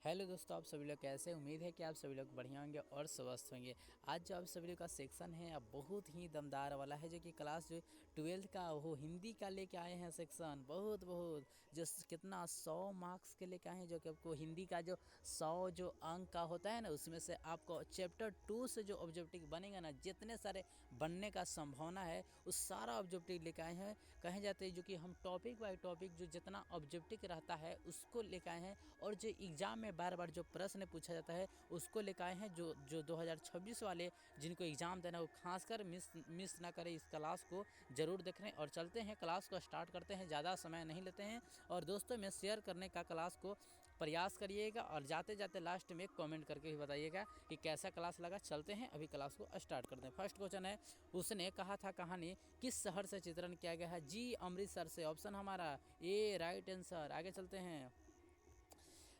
Hello दोस्तों, आप सभी लोग कैसे? उम्मीद है कि आप सभी लोग बढ़िया होंगे और स्वस्थ होंगे। आज जो आप सभी लोग का सेक्शन है अब बहुत ही दमदार वाला है, जो कि क्लास जो 12th का वो हिंदी का लेके आए हैं सेक्शन। बहुत बहुत जो कितना 100 मार्क्स के लेके आए हैं, जो कि आपको हिंदी का जो 100 जो अंक का होता है ना, उसमें से आपको चैप्टर 2 से जो ऑब्जेक्टिव बनेगा ना, जितने सारे बनने का संभावना है उस सारा ऑब्जेक्टिव लेके आए हैं। कहे जाते हैं जो कि हम टॉपिक बाय टॉपिक जो जितना ऑब्जेक्टिव रहता है उसको लेके आए हैं, और जो एग्ज़ाम में बार बार जो प्रश्न पूछा जाता है उसको लेकर आए हैं। जो 2026 वाले जिनको एग्ज़ाम देना वो खासकर मिस ना करें, इस क्लास को ज़रूर देख रहे हैं। और चलते हैं क्लास को स्टार्ट करते हैं, ज़्यादा समय नहीं लेते हैं। और दोस्तों में शेयर करने का क्लास को प्रयास करिएगा, और जाते जाते लास्ट में कमेंट करके भी बताइएगा कि कैसा क्लास लगा। चलते हैं अभी क्लास को स्टार्ट करते हैं। फर्स्ट क्वेश्चन है, उसने कहा था कहानी किस शहर से चित्रण किया गया है? जी अमृतसर से, ऑप्शन हमारा ए राइट आंसर। आगे चलते हैं।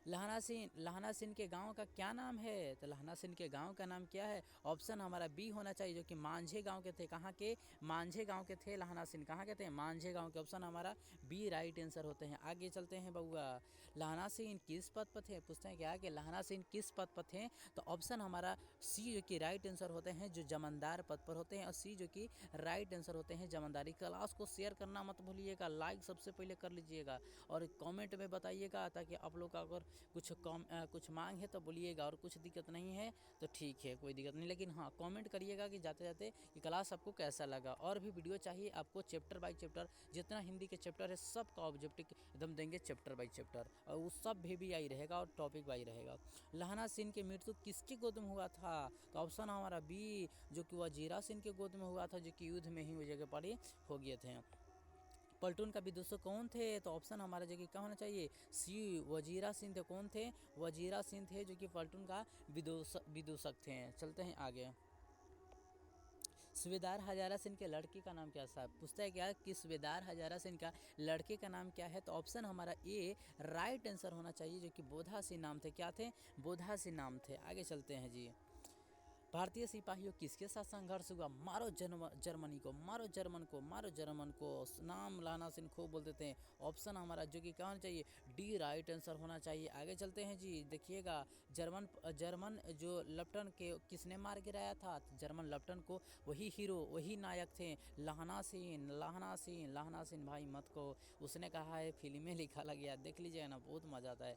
लहना सिंह के गांव का क्या नाम है? तो लहना सिंह के गांव का नाम क्या है? ऑप्शन हमारा बी होना चाहिए, जो कि मांझे गांव के थे। कहाँ के? मांझे गांव के थे लहना सिंह। कहाँ के थे? मांझे गांव के। ऑप्शन हमारा बी राइट आंसर होते हैं। आगे चलते हैं बउआ। लहना सिंह किस पद पर थे? पूछते हैं क्या कि लहना सिंह किस पद पर थे? तो ऑप्शन हमारा सी जो कि राइट आंसर होते हैं, जो जमानदार पद पर होते हैं, और सी जो कि राइट आंसर होते हैं, जमानदारी। क्लास को शेयर करना मत भूलिएगा, लाइक सबसे पहले कर लीजिएगा, और कमेंट में बताइएगा, ताकि आप लोग का अगर कुछ मांग है तो बोलिएगा, और कुछ दिक्कत नहीं है तो ठीक है, कोई दिक्कत नहीं। लेकिन हाँ, कमेंट करिएगा कि जाते जाते कि क्लास आपको कैसा लगा। और भी वीडियो चाहिए आपको चैप्टर बाय चैप्टर, जितना हिंदी के चैप्टर है सब का ऑब्जेक्टिव एकदम देंगे चैप्टर बाय चैप्टर, और वो सब भी आई रहेगा और टॉपिक वाई रहेगा। लहना सिंह की मृत्यु किसकी गोद में हुआ था? तो ऑप्शन हमारा बी, जो कि वजीरा सिंह के गोद में हुआ था, जो कि युद्ध में ही वो जगह पड़े हो गए थे। पलटून का विदूषक कौन थे? तो ऑप्शन हमारा जो कि क्या होना चाहिए? सी वजीरा सिंह थे। कौन थे? वजीरा सिंह थे, जो कि पलटून का विदूषक थे। चलते हैं आगे। सूबेदार हजारा सिंह के लड़की का नाम क्या? साहब पूछता है क्या कि सूबेदार हजारा सिंह का लड़के का नाम क्या है? तो ऑप्शन हमारा ए राइट आंसर होना चाहिए, जो कि बोधा सिंह नाम थे। क्या थे? बोधा सिंह नाम थे। आगे चलते हैं जी। भारतीय सिपाहियों किसके साथ संघर्ष हुआ? मारो जर्मनी को, मारो जर्मन को, मारो जर्मन को। नाम लहना सिंह खूब बोलते थे। ऑप्शन हमारा जो कि क्या होना चाहिए? डी राइट आंसर होना चाहिए। आगे चलते हैं जी। देखिएगा, जर्मन जो लेफ्टन के किसने मार गिराया था? जर्मन लेफ्टन को वही हीरो, वही नायक थे, लहना सिंह। लहना सिंह, लहना सिंह भाई मत को, उसने कहा है, फिल्म में लिखा लग गया, देख लीजिए ना, बहुत मजा आता है।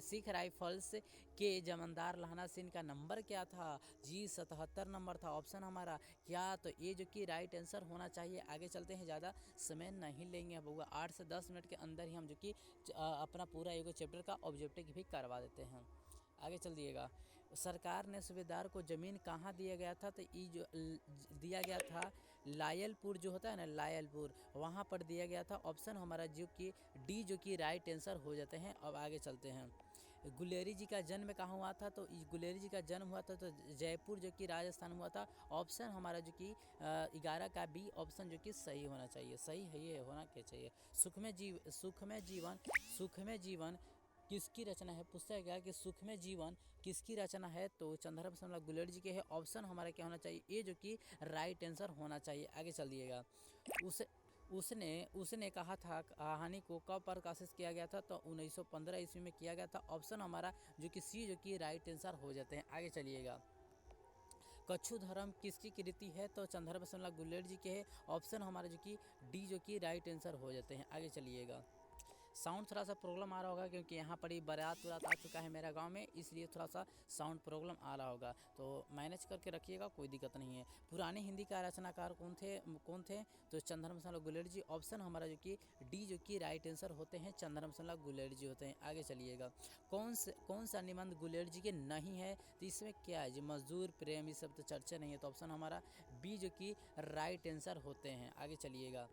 सिख राइफल्स के जमानदार लहना सिंह का नंबर क्या था? जी 77 नंबर था। ऑप्शन हमारा क्या? तो ये जो कि राइट आंसर होना चाहिए। आगे चलते हैं, ज़्यादा समय नहीं लेंगे बउआ, 8 से 10 मिनट के अंदर ही हम जो कि अपना पूरा एगो चैप्टर का ऑब्जेक्टिव भी करवा देते हैं। आगे चल दिएगा। सरकार ने सूबेदार को ज़मीन कहाँ दिया गया था? तो ये जो दिया गया था लायलपुर, जो होता है ना लायलपुर, वहाँ पर दिया गया था। ऑप्शन हमारा जो कि डी जो कि राइट आंसर हो जाते हैं। अब आगे चलते हैं। गुलेरी जी का जन्म कहाँ हुआ था? तो गुलेरी जी का जन्म हुआ था तो जयपुर जो कि राजस्थान हुआ था। ऑप्शन हमारा जो कि 11 का बी ऑप्शन जो कि सही होना चाहिए। सही है, ये होना क्या चाहिए? सुखमय जीवन किसकी रचना है? पूछता है क्या कि सुखमय जीवन किसकी रचना है? तो चंद्रप्रसाद शर्मा गुलेरी जी के है। ऑप्शन हमारा क्या होना चाहिए? ये जो कि राइट आंसर होना चाहिए। आगे चलिएगा। उस उसने उसने कहा था कहानी को कब प्रकाशित किया गया था? तो 1915 ईस्वी में किया गया था। ऑप्शन हमारा जो कि सी जो कि राइट आंसर हो जाते हैं। आगे चलिएगा। कच्छू धर्म किसकी कृति है? तो चंद्रप्रसाद गुलेरी जी के है। ऑप्शन हमारा जो कि डी जो कि राइट आंसर हो जाते हैं। आगे चलिएगा। साउंड थोड़ा सा प्रॉब्लम आ रहा होगा, क्योंकि यहाँ पर ही बारात आ चुका है मेरा गांव में, इसलिए थोड़ा सा साउंड प्रॉब्लम आ रहा होगा, तो मैनेज करके रखिएगा, कोई दिक्कत नहीं है। पुराने हिंदी का रचनाकार कौन थे? तो चंद्रमसाला गुलेरी जी। ऑप्शन हमारा जो कि डी जो कि राइट आंसर होते हैं, चंद्रमसाला गुलेरी जी होते हैं। आगे चलिएगा। कौन सा निबंध गुलेरी जी के नहीं है? तो इसमें क्या है जी? मजदूर प्रेम, ये सब तो चर्चा नहीं है, तो ऑप्शन हमारा बी जो कि राइट आंसर होते हैं। आगे चलिएगा।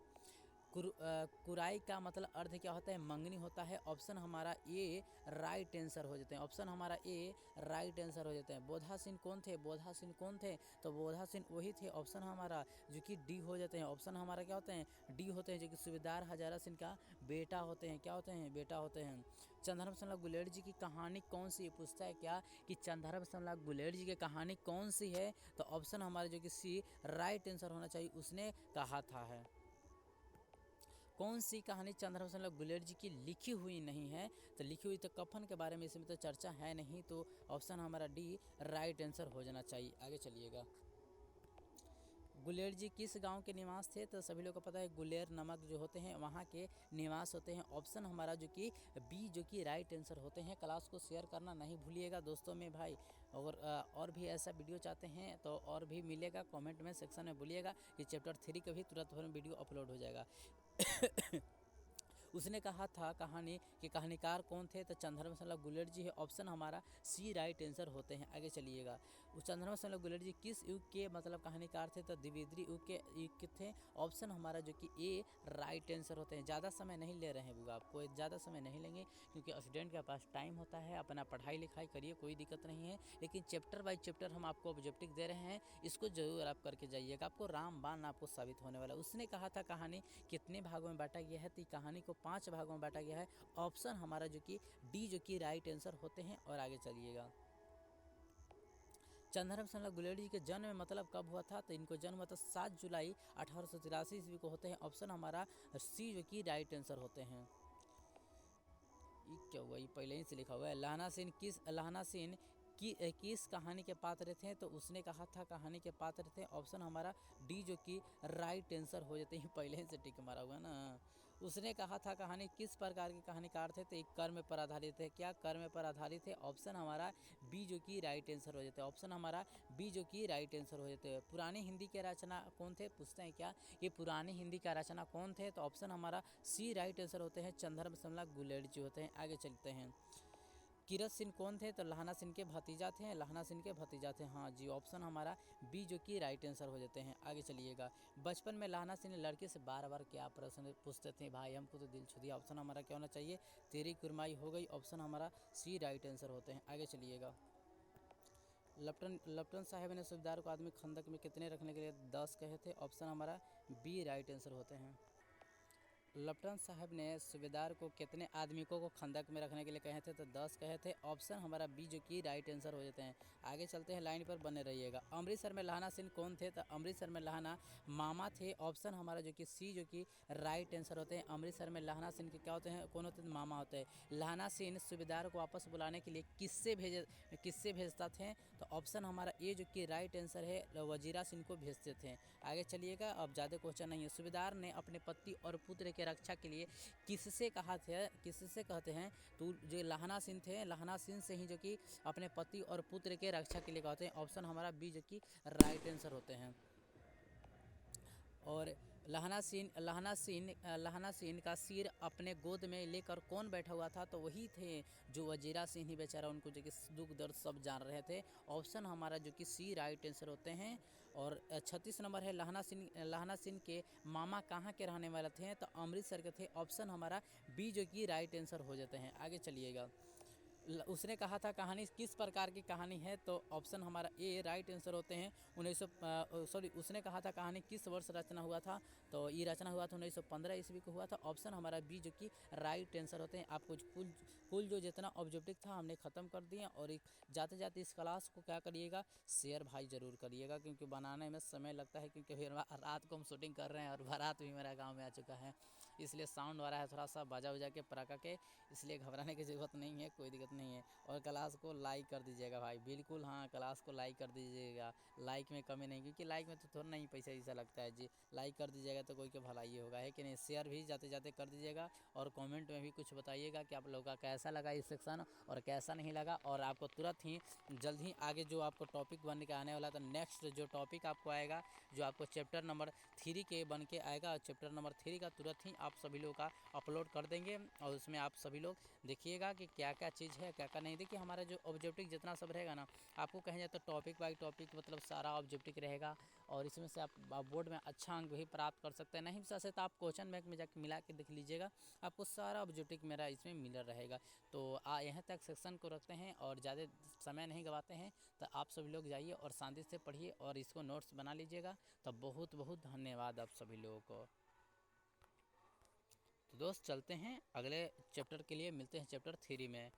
कुराई का मतलब अर्थ क्या होता है? मंगनी होता है। ऑप्शन हमारा ए राइट आंसर हो जाते हैं। ऑप्शन हमारा ए राइट आंसर हो जाते हैं। बोधा सिंह कौन थे? बोधा सिंह कौन थे? तो बोधा सिंह वही थे। ऑप्शन हमारा जो कि डी हो जाते हैं। ऑप्शन हमारा क्या होते हैं? डी होते हैं, जो कि सूबेदार हजारा सिंह का बेटा होते हैं। क्या होते हैं? बेटा होते हैं। चंद्रमसाला गुलेरी जी की कहानी कौन सी है? पूछता है क्या कि चंद्रमसाला गुलेरी जी की कहानी कौन सी है? तो ऑप्शन हमारा जो कि सी राइट आंसर होना चाहिए, उसने कहा था है। कौन सी कहानी चंद्रशेखर आज़ाद गुलेरिया जी की लिखी हुई नहीं है? तो लिखी हुई तो कफन के बारे में इसमें तो चर्चा है नहीं, तो ऑप्शन हमारा डी राइट आंसर हो जाना चाहिए। आगे चलिएगा। गुलेर जी किस गांव के निवास थे? तो सभी लोग को पता है गुलेर नमक जो होते हैं वहाँ के निवास होते हैं। ऑप्शन हमारा जो कि बी जो कि राइट आंसर होते हैं। क्लास को शेयर करना नहीं भूलिएगा दोस्तों में भाई। और भी ऐसा वीडियो चाहते हैं तो और भी मिलेगा, कमेंट में सेक्शन में बोलिएगा कि चैप्टर 3 का भी तुरंत वीडियो अपलोड हो जाएगा। उसने कहा था कहानी कि कहानीकार कौन थे? तो चंद्रशेखर गुलेरिया जी है। ऑप्शन हमारा सी राइट आंसर होते हैं। आगे चलिएगा। चंद्रशेखर गुलेरिया जी किस युग के मतलब कहानीकार थे? तो द्विवेदी युग के थे। ऑप्शन हमारा जो कि ए राइट आंसर होते हैं। ज़्यादा समय नहीं ले रहे हैं बुआ, आपको ज़्यादा समय नहीं लेंगे क्योंकि स्टूडेंट के पास टाइम होता है। अपना पढ़ाई लिखाई करिए, कोई दिक्कत नहीं है, लेकिन चैप्टर बाई चैप्टर हम आपको ऑब्जेक्टिव दे रहे हैं, इसको जरूर आप करके जाइएगा। आपको रामबाण आपको साबित होने वाला। उसने कहा था कहानी कितने भागों में बांटा गया है? तो कहानी को 5 भागों में बांटा गया है। ऑप्शन हमारा जो कि डी जो कि राइट आंसर होते हैं। और आगे चलिएगा। चंद्रशेखर गुलेरिया जी के जन्म में मतलब कब हुआ था? तो इनको जन्म हुआ था 7 जुलाई 1883 ईस्वी को होते हैं। ऑप्शन हमारा सी जो कि राइट आंसर होते हैं। ये क्या हुआ? ये पहले ही से लिखा हुआ है। लहाना सिंह किस कहानी के पात्र थे? तो उसने कहा था कहानी के पात्र थे। ऑप्शन हमारा डी जो कि राइट आंसर हो जाते हैं। पहले ही से टिक मारा हुआ है ना। उसने कहा था कहानी किस प्रकार के कहानीकार थे? तो एक कर्म पर आधारित है। क्या कर्म पर आधारित है? ऑप्शन हमारा बी जो कि राइट आंसर हो जाता है। ऑप्शन हमारा बी जो कि राइट आंसर हो जाते हैं। पुरानी हिंदी के रचना कौन थे? पूछते हैं क्या ये पुरानी हिंदी का रचना कौन थे? तो ऑप्शन हमारा सी राइट आंसर होते हैं। चंद्रशेखर गुलेरिया जी होते हैं। आगे चलते हैं। कीरत सिंह कौन थे? तो लहाना सिंह के भतीजा थे। लहाना सिंह के भतीजा थे, हाँ जी। ऑप्शन हमारा बी जो कि राइट आंसर हो जाते हैं। आगे चलिएगा। बचपन में लहाना सिंह ने लड़के से बार बार क्या प्रश्न पूछते थे? भाई हमको तो दिल छू दिया। ऑप्शन हमारा क्या होना चाहिए? तेरी कुरमाई हो गई। ऑप्शन हमारा सी राइट आंसर होते हैं। आगे चलिएगा। लेफ्टिनेंट साहब ने सूबेदार को आदमी खंदक में कितने रखने के लिए 10 कहे थे? ऑप्शन हमारा बी राइट आंसर होते हैं। लेफ्टिनेंट साहब ने सूबेदार को कितने आदमी को खंदक में रखने के लिए कहे थे? तो 10 कहे थे। ऑप्शन हमारा बी जो कि राइट आंसर हो जाते हैं। आगे चलते हैं, लाइन पर बने रहिएगा। अमृतसर में लहाना सिंह कौन थे? तो अमृतसर में लहाना मामा थे। ऑप्शन हमारा जो कि सी जो कि राइट आंसर होते हैं। अमृतसर में लहाना सिंह के क्या होते हैं? कौन होते हैं? मामा होते हैं। लहाना सिंह सूबेदार को वापस बुलाने के लिए किससे भेजता थे? तो ऑप्शन हमारा ए जो कि राइट आंसर है, वजीरा सिंह को भेजते थे। आगे चलिएगा। अब ज़्यादा क्वेश्चन नहीं है। सूबेदार ने अपने पति और पुत्र के रक्षा के लिए किससे कहते हैं? तो जो लहाना सिंह थे, लहाना सिंह से ही जो कि अपने पति और पुत्र के रक्षा के लिए कहते हैं। ऑप्शन हमारा बी जो कि राइट आंसर होते हैं। और लहाना सिंह का सिर अपने गोद में लेकर कौन बैठा हुआ था? तो वही थे जो वजीरा सिंह ही बेचारा, उनको जो कि दुख दर्द सब जान रहे थे। ऑप्शन हमारा जो कि सी राइट आंसर होते हैं। और 36 नंबर है। लहाना सिंह के मामा कहाँ के रहने वाले थे? तो अमृतसर के थे। ऑप्शन हमारा बी जो कि राइट आंसर हो जाते हैं। आगे चलिएगा। उसने कहा था कहानी किस प्रकार की कहानी है? तो ऑप्शन हमारा ए राइट आंसर होते हैं। उसने कहा था कहानी किस वर्ष रचना हुआ था? तो ये रचना हुआ था 1915 ईस्वी को हुआ था। ऑप्शन हमारा बी जो कि राइट आंसर होते हैं। आपको कुल जो जितना ऑब्जेक्टिव था हमने ख़त्म कर दिया। और जाते जाते इस क्लास को क्या करिएगा? शेयर भाई ज़रूर करिएगा, क्योंकि बनाने में समय लगता है, क्योंकि फिर रात को हम शूटिंग कर रहे हैं और बारात भी मेरा गाँव में आ चुका है, इसलिए साउंड वाला है थोड़ा सा बजा उजा के पटाखा के, इसलिए घबराने की ज़रूरत नहीं है, कोई दिक्कत नहीं है। और क्लास को लाइक कर दीजिएगा भाई, बिल्कुल हाँ, क्लास को लाइक कर दीजिएगा। लाइक में कमी नहीं, क्योंकि लाइक में तो थोड़ा नहीं पैसा ऐसा लगता है जी। लाइक कर दीजिएगा तो कोई के भलाई होगा, है कि नहीं। शेयर भी जाते जाते कर दीजिएगा। और कमेंट में भी कुछ बताइएगा कि आप लोगों का कैसा लगा इस सेक्शन और कैसा नहीं लगा। और आपको तुरंत ही जल्द ही आगे जो आपको टॉपिक बन के आने वाला था, नेक्स्ट जो टॉपिक आपको आएगा, जो आपको चैप्टर नंबर 3 के बन के आएगा, चैप्टर नंबर 3 का तुरंत ही आप सभी लोगों का अपलोड कर देंगे। और उसमें आप सभी लोग देखिएगा कि क्या क्या चीज़ है, क्या क्या नहीं। देखिए हमारा जो ऑब्जेक्टिव जितना सब रहेगा ना, आपको कहीं जाए तो टॉपिक बाई टॉपिक मतलब सारा ऑब्जेक्टिव रहेगा। और इसमें से आप बोर्ड में अच्छा अंक भी प्राप्त कर सकते हैं। नहीं से तो आप क्वेश्चन बैंक में जाकर मिला के देख लीजिएगा, आपको सारा ऑब्जेक्टिव मेरा इसमें मिला रहेगा। तो यहाँ तक सेक्शन को रखते हैं और ज़्यादा समय नहीं गवाते हैं। तो आप सभी लोग जाइए और शांति से पढ़िए और इसको नोट्स बना लीजिएगा। तो बहुत बहुत धन्यवाद आप सभी लोगों को। तो दोस्त चलते हैं अगले चैप्टर के लिए, मिलते हैं चैप्टर 3 में।